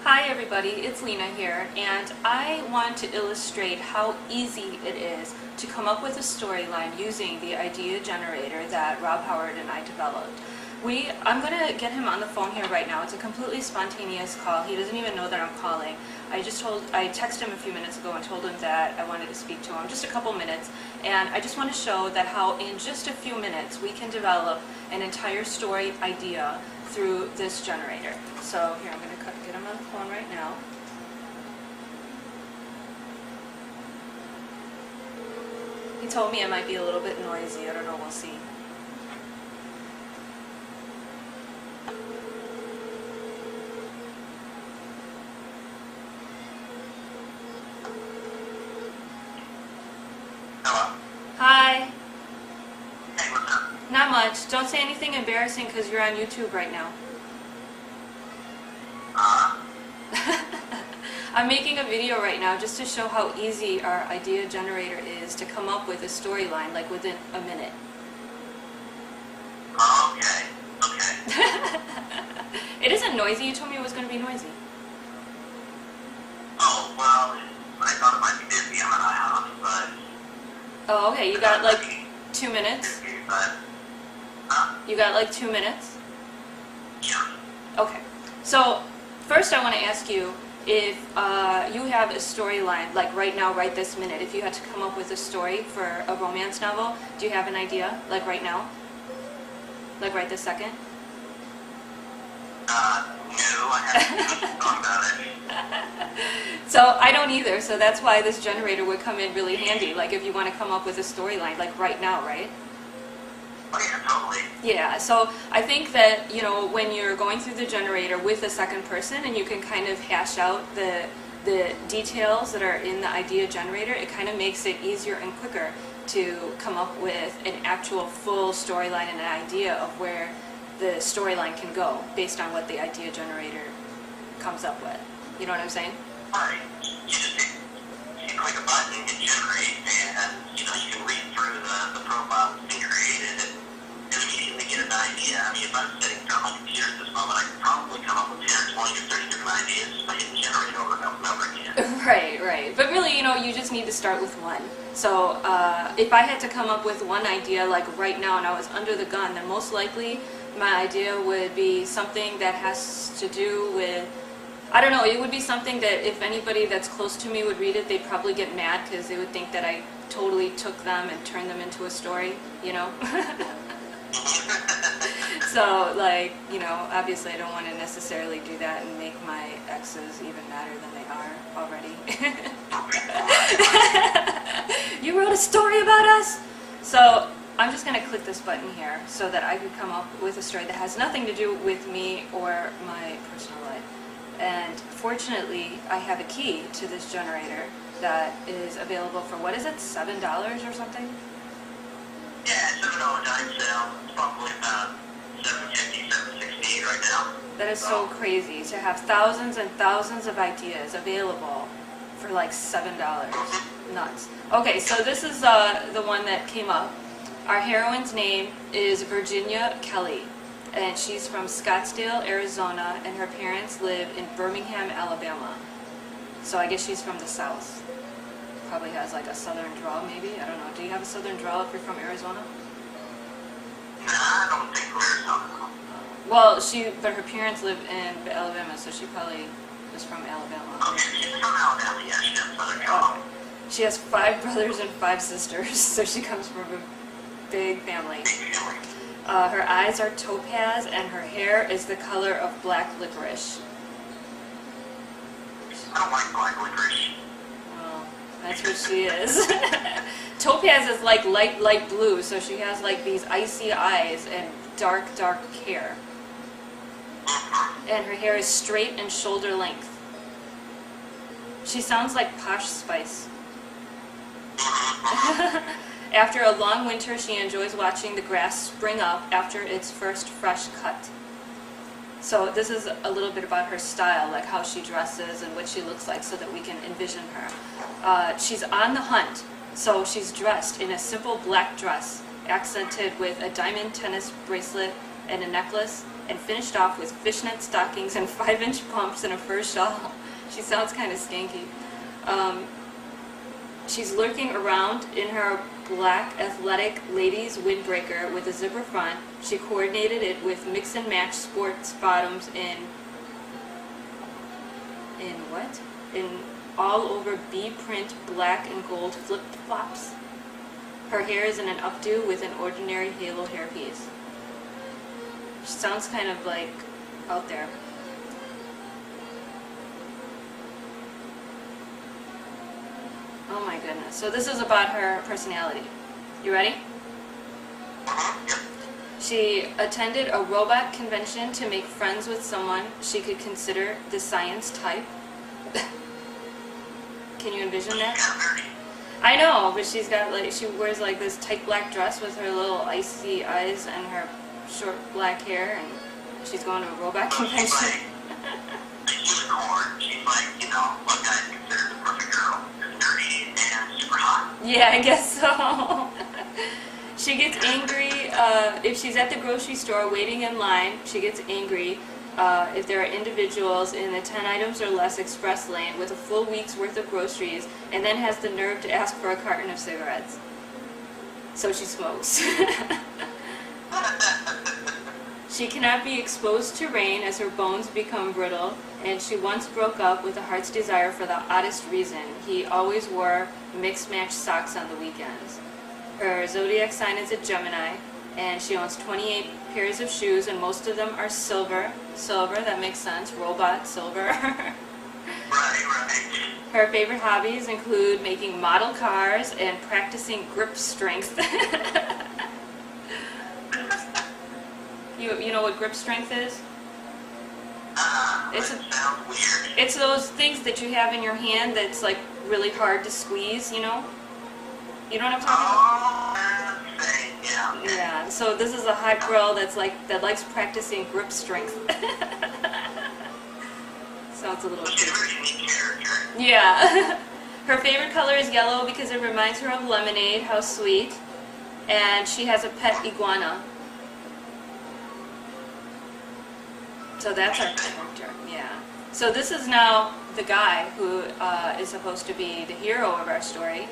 Hi everybody, it's Lena here, and I want to illustrate how easy it is to come up with a storyline using the idea generator that Rob Howard and I developed. I'm going to get him on the phone here right now. It's a completely spontaneous call. He doesn't even know that I'm calling. I texted him a few minutes ago and told him that I wanted to speak to him, just a couple minutes, and I just want to show that how in just a few minutes we can develop an entire story idea through this generator. So here, I'm going to get him on the phone right now. He told me it might be a little bit noisy. I don't know, we'll see. Hello. Hi. Hey, what's up? Not much. Don't say anything embarrassing because you're on YouTube right now. I'm making a video right now just to show how easy our idea generator is to come up with a storyline, like within a minute. Okay. It isn't noisy. You told me it was going to be noisy. Oh, well, I thought it might be busy. I'm at my house, but... Oh, okay. You got like 2 minutes? Busy, but... You got like 2 minutes? Yeah. Okay. So, first I want to ask you if you have a storyline, like right now, right this minute, if you had to come up with a story for a romance novel, do you have an idea, like right now? Like right this second? No, I haven't thought about it. So I don't either, so that's why this generator would come in really handy, like if you want to come up with a storyline, like right now, right? Oh, yeah, totally. Yeah, so I think that, you know, when you're going through the generator with a second person and you can kind of hash out the details that are in the idea generator, it kind of makes it easier and quicker to come up with an actual full storyline and an idea of where the storyline can go based on what the idea generator comes up with. You know what I'm saying? Right. You just click a button and generate, and, you can read through the profile that's been created and immediately get an idea. I mean, if I'm sitting on my computer at this moment, I could probably come up with 10 or 20 or 30 different ideas just by hitting generate over and over and over again. Right. But really, you just need to start with one. So if I had to come up with one idea, like right now, and I was under the gun, then most likely my idea would be something that has to do with, I don't know, it would be something that if anybody that's close to me would read it, they'd probably get mad because they would think that I totally took them and turned them into a story, you know? So, like, obviously I don't want to necessarily do that and make my exes even madder than they are already. You wrote a story about us? So, I'm just going to click this button here so that I could come up with a story that has nothing to do with me or my personal life. And fortunately, I have a key to this generator that is available for, what is it, $7 or something? Yeah, it's $7 dime sale. It's probably about $7.50, $7.60 right now. That is so crazy to have thousands and thousands of ideas available for like $7. Nuts. Okay, so this is the one that came up. Our heroine's name is Virginia Kelly, and she's from Scottsdale, Arizona, and her parents live in Birmingham, Alabama. So I guess she's from the South. Probably has like a southern drawl, maybe? I don't know. Do you have a southern drawl if you're from Arizona? Nah, I don't think we're Arizona. Well, but her parents live in Alabama, so she probably was from Alabama. Okay, she's from Alabama, yeah, she has southern drawl. She has 5 brothers and 5 sisters, so she comes from a big family. Her eyes are topaz, and her hair is the color of black licorice. I don't like black licorice. Well, that's what she is. Topaz is like light blue, so she has like these icy eyes and dark hair. And her hair is straight and shoulder length. She sounds like Posh Spice. After a long winter, she enjoys watching the grass spring up after its first fresh cut. So this is a little bit about her style, like how she dresses and what she looks like so that we can envision her. She's on the hunt, so she's dressed in a simple black dress, accented with a diamond tennis bracelet and a necklace and finished off with fishnet stockings and 5-inch pumps and a fur shawl. She sounds kind of stanky. She's lurking around in her black athletic ladies windbreaker with a zipper front. She coordinated it with mix and match sports bottoms in what? In all over bee print black and gold flip flops. Her hair is in an updo with an ordinary halo hairpiece. She sounds kind of like out there. Oh my goodness. So this is about her personality. You ready? She attended a robot convention to make friends with someone she could consider the science type. Can you envision that? I know, but she's got like, she wears like this tight black dress with her little icy eyes and her short black hair, and she's going to a robot convention. She's like, she's like, you know, what guys consider the perfect girl. Nerdy and super hot. Yeah, I guess so. She gets angry if she's at the grocery store waiting in line. She gets angry if there are individuals in the 10 items or less express lane with a full week's worth of groceries, and then has the nerve to ask for a carton of cigarettes. So she smokes. She cannot be exposed to rain as her bones become brittle, and she once broke up with a heart's desire for the oddest reason. He always wore mixed-match socks on the weekends. Her zodiac sign is a Gemini, and she owns 28 pairs of shoes, and most of them are silver. Silver, that makes sense. Robot, silver. Right. Her favorite hobbies include making model cars and practicing grip strength. You know what grip strength is? Sounds weird. It's those things that you have in your hand that's like really hard to squeeze, you know? You know what I'm talking about? Yeah, so this is a hot girl that likes practicing grip strength. Sounds a little She's a very unique character. Yeah. Her favorite color is yellow because it reminds her of lemonade. How sweet. And she has a pet iguana. So that's our character, yeah. So this is now the guy who is supposed to be the hero of our story.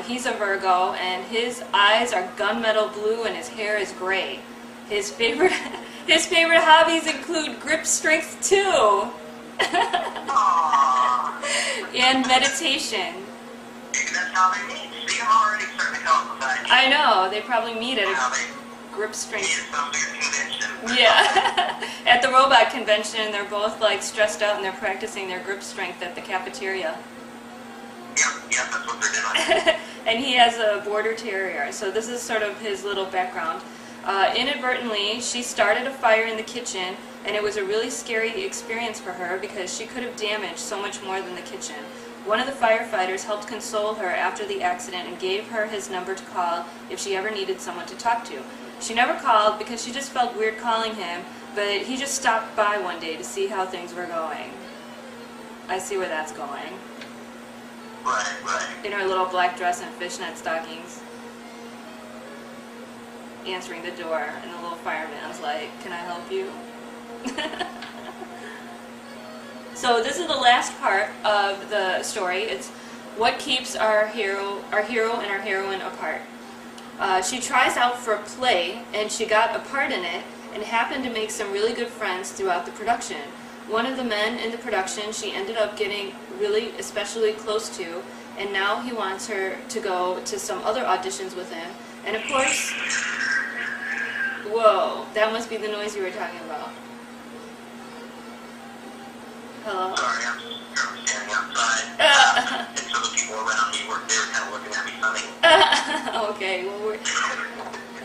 He's a Virgo, and his eyes are gunmetal blue, and his hair is gray. His favorite hobbies include grip strength too, and meditation. Maybe that's how they meet. See, I'm already starting to come up with ideas. I know, they probably meet at a grip strength. Yeah, at the robot convention, they're both like stressed out and they're practicing their grip strength at the cafeteria. Yep, that's what they're doing. And he has a border terrier, so this is sort of his little background. Inadvertently, she started a fire in the kitchen, and it was a really scary experience for her because she could have damaged so much more than the kitchen. One of the firefighters helped console her after the accident and gave her his number to call if she ever needed someone to talk to. She never called because she just felt weird calling him, but he just stopped by one day to see how things were going. I see where that's going. Right. In her little black dress and fishnet stockings. Answering the door, and the little fireman's like, "Can I help you?" So this is the last part of the story. It's what keeps our hero and our heroine apart. She tries out for a play, and she got a part in it, and happened to make some really good friends throughout the production. One of the men in the production she ended up getting really especially close to, and now he wants her to go to some other auditions with him. And of course, whoa, that must be the noise you were talking about. Hello? Sorry, I'm standing outside. And so the people around me were kind of looking at me funny. Okay, well,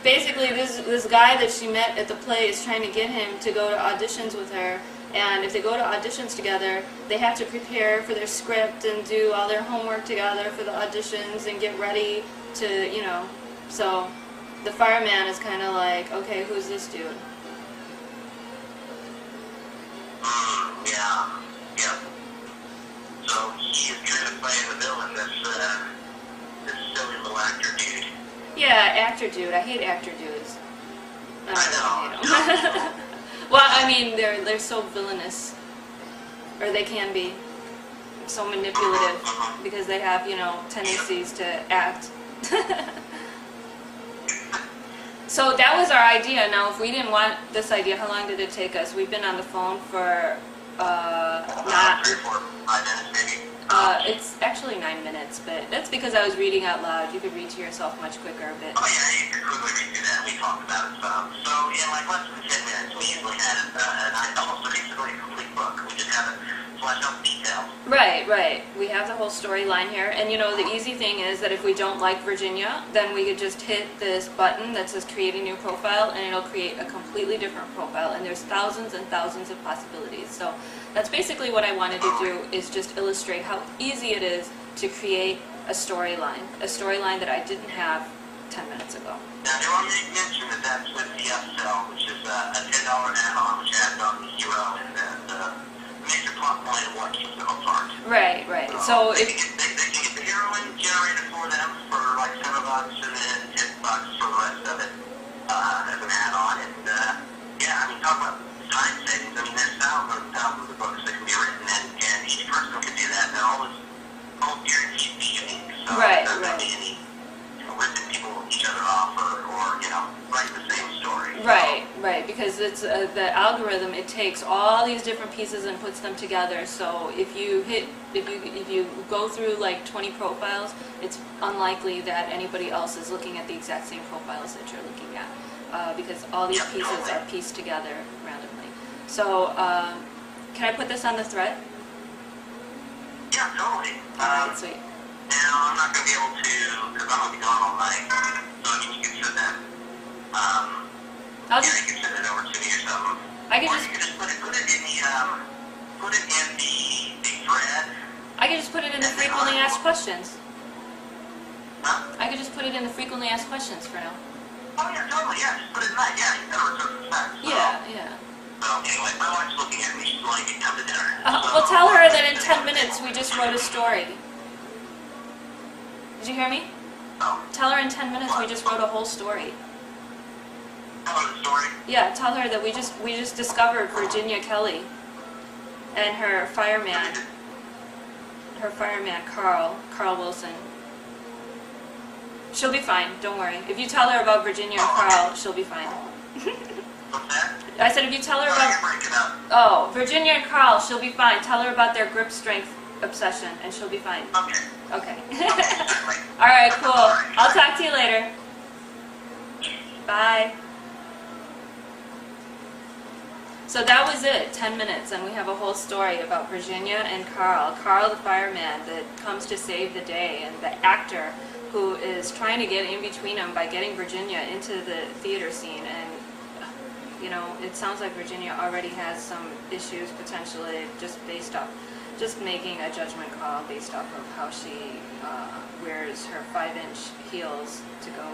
basically this guy that she met at the play is trying to get him to go to auditions with her, and if they go to auditions together, they have to prepare for their script and do all their homework together for the auditions and get ready to, you know, so the fireman is kind of like, okay, who's this dude? Yeah. So he's kind of playing the villain, this silly little actor dude. Yeah, actor dude. I hate actor dudes. I don't know. Well, I mean, they're so villainous, or they can be so manipulative because they have, you know, tendencies to act. So that was our idea. Now, if we didn't want this idea, how long did it take us? We've been on the phone for not. 3, 4, 5 minutes maybe. It's actually 9 minutes, but that's because I was reading out loud. You could read to yourself much quicker, but. Oh yeah, you could quickly read through that. We talked about it some. So yeah, like less than 10 minutes. We usually had almost basically a complete book. We just haven't fleshed out the details. Right, right. We have the whole storyline here, and you know the easy thing is that if we don't like Virginia, then we could just hit this button that says create a new profile, and it'll create a completely different profile, and there's thousands and thousands of possibilities. So that's basically what I wanted to do, is just illustrate how easy it is to create a storyline that I didn't have 10 minutes ago. Now, do you want me to mention that that's with the upsell, which is a $10 add-on, which adds on the hero and the major plot point of what keeps them apart. Right, right. So they if can get the heroine generated for them for like $7 and then $10 for the rest of it as an add-on. And yeah, I mean, talk about time savings. I mean, there's thousands and thousands of books that can be written, and each person can do that. They're all guaranteed to be unique. So Right, there's not right. be any ripping people each other off or you know, writing the same story. Right, right, because it's the algorithm. It takes all these different pieces and puts them together. So if you go through like 20 profiles, it's unlikely that anybody else is looking at the exact same profiles that you're looking at, because all these Yeah, pieces totally. are pieced together randomly. So can I put this on the thread? Yeah, totally. Alright, sweet. Now, I'm not going to be able to, because I'm going to be gone all night, so I mean, you can send that, I'll yeah, just, you can send it over to me or something. I can Or just you can just put it in the thread. I could just put it in the frequently asked questions. Huh? I could just put it in the frequently asked questions for now. Oh, yeah, totally, yeah, just put it in that, yeah, you better reserve the fact. Yeah, yeah. So, anyway, my wife's looking at me, she's like, come to dinner. Well, tell her that in 10 minutes we just wrote a story. Did you hear me? Oh, Tell her in 10 minutes we just wrote a whole story. tell her the story. Yeah, tell her that we just discovered Virginia Kelly and her fireman Carl Wilson. She'll be fine, don't worry. If you tell her about Virginia and Carl, she'll be fine. What's that? I said if you tell her Sorry, about, you're breaking up. oh, Virginia and Carl, she'll be fine. Tell her about their grip strength obsession and she'll be fine. Okay. Okay. Okay, certainly. Alright, cool. I'll talk to you later. Bye. So that was it, 10 minutes, and we have a whole story about Virginia and Carl. Carl the fireman that comes to save the day, and the actor who is trying to get in between them by getting Virginia into the theater scene. And you know, it sounds like Virginia already has some issues potentially just making a judgment call based off of how she wears her 5-inch heels to go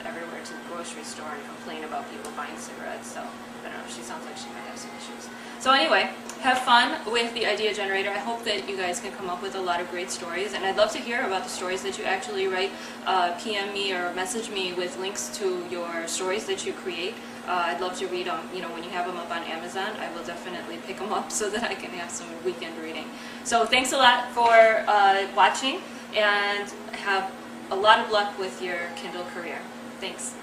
everywhere to the grocery store and complain about people buying cigarettes. So I don't know, she sounds like she might have some issues. So anyway, have fun with the idea generator. I hope that you guys can come up with a lot of great stories, and I'd love to hear about the stories that you actually write. PM me or message me with links to your stories that you create. I'd love to read them. You know, when you have them up on Amazon, I will definitely pick them up so that I can have some weekend reading. So thanks a lot for watching, and have a lot of luck with your Kindle career. Thanks.